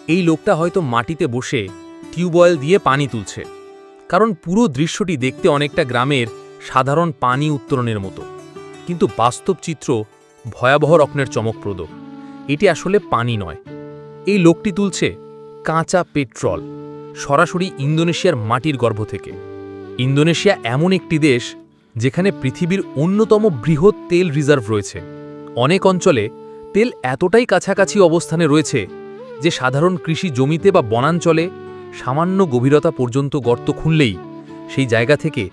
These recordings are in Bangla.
এই লোকটা হয়তো মাটিতে বসে টিউবওয়েল দিয়ে পানি তুলছে, কারণ পুরো দৃশ্যটি দেখতে অনেকটা গ্রামের সাধারণ পানি উত্তোলনের মতো। কিন্তু বাস্তব চিত্র ভয়াবহ রকমের চমকপ্রদ। এটি আসলে পানি নয়, এই লোকটি তুলছে কাঁচা পেট্রোল, সরাসরি ইন্দোনেশিয়ার মাটির গর্ভ থেকে। ইন্দোনেশিয়া এমন একটি দেশ যেখানে পৃথিবীর অন্যতম বৃহৎ তেল রিজার্ভ রয়েছে। অনেক অঞ্চলে তেল এতটাই কাছাকাছি অবস্থানে রয়েছে যে সাধারণ কৃষি জমিতে বা বনাঞ্চলে সামান্য গভীরতা পর্যন্ত গর্ত খুঁড়লেই সেই জায়গা থেকে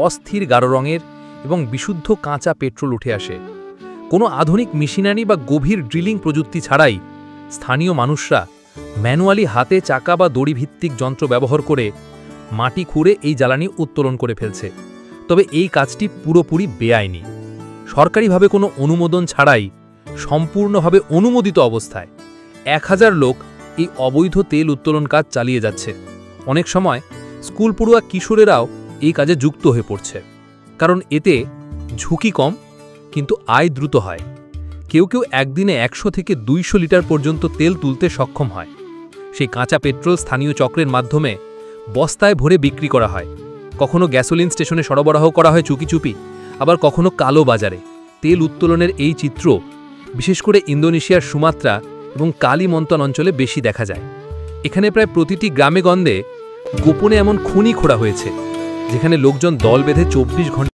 অস্থির গাঢ় রঙের এবং বিশুদ্ধ কাঁচা পেট্রোল উঠে আসে। কোনো আধুনিক মেশিনারি বা গভীর ড্রিলিং প্রযুক্তি ছাড়াই স্থানীয় মানুষরা ম্যানুয়ালি হাতে চাকা বা দড়ি ভিত্তিক যন্ত্র ব্যবহার করে মাটি খুঁড়ে এই জ্বালানি উত্তোলন করে ফেলছে। তবে এই কাজটি পুরোপুরি বেআইনি, সরকারিভাবে কোনো অনুমোদন ছাড়াই সম্পূর্ণভাবে অনুমোদিত অবস্থায় 1000 লোক এই অবৈধ তেল উত্তোলন কাজ চালিয়ে যাচ্ছে। অনেক সময় স্কুল পড়ুয়া কিশোরেরাও এই কাজে যুক্ত হয়ে পড়ছে, কারণ এতে ঝুঁকি কম কিন্তু আয় দ্রুত হয়। কেউ কেউ একদিনে 100 থেকে 200 লিটার পর্যন্ত তেল তুলতে সক্ষম হয়। সেই কাঁচা পেট্রোল স্থানীয় চক্রের মাধ্যমে বস্তায় ভরে বিক্রি করা হয়। কখনো গ্যাসোলিন স্টেশনে সরবরাহ করা হয় চুপি চুপি, আবার কখনো কালো বাজারে। তেল উত্তোলনের এই চিত্র বিশেষ করে ইন্দোনেশিয়ার সুমাত্রা এবং কালিমন্তন অঞ্চলে বেশি দেখা যায়। এখানে প্রায় প্রতিটি গ্রামে গঞ্জে গোপনে এমন খনি খোঁড়া হয়েছে যেখানে লোকজন দল বেঁধে 24 ঘন্টা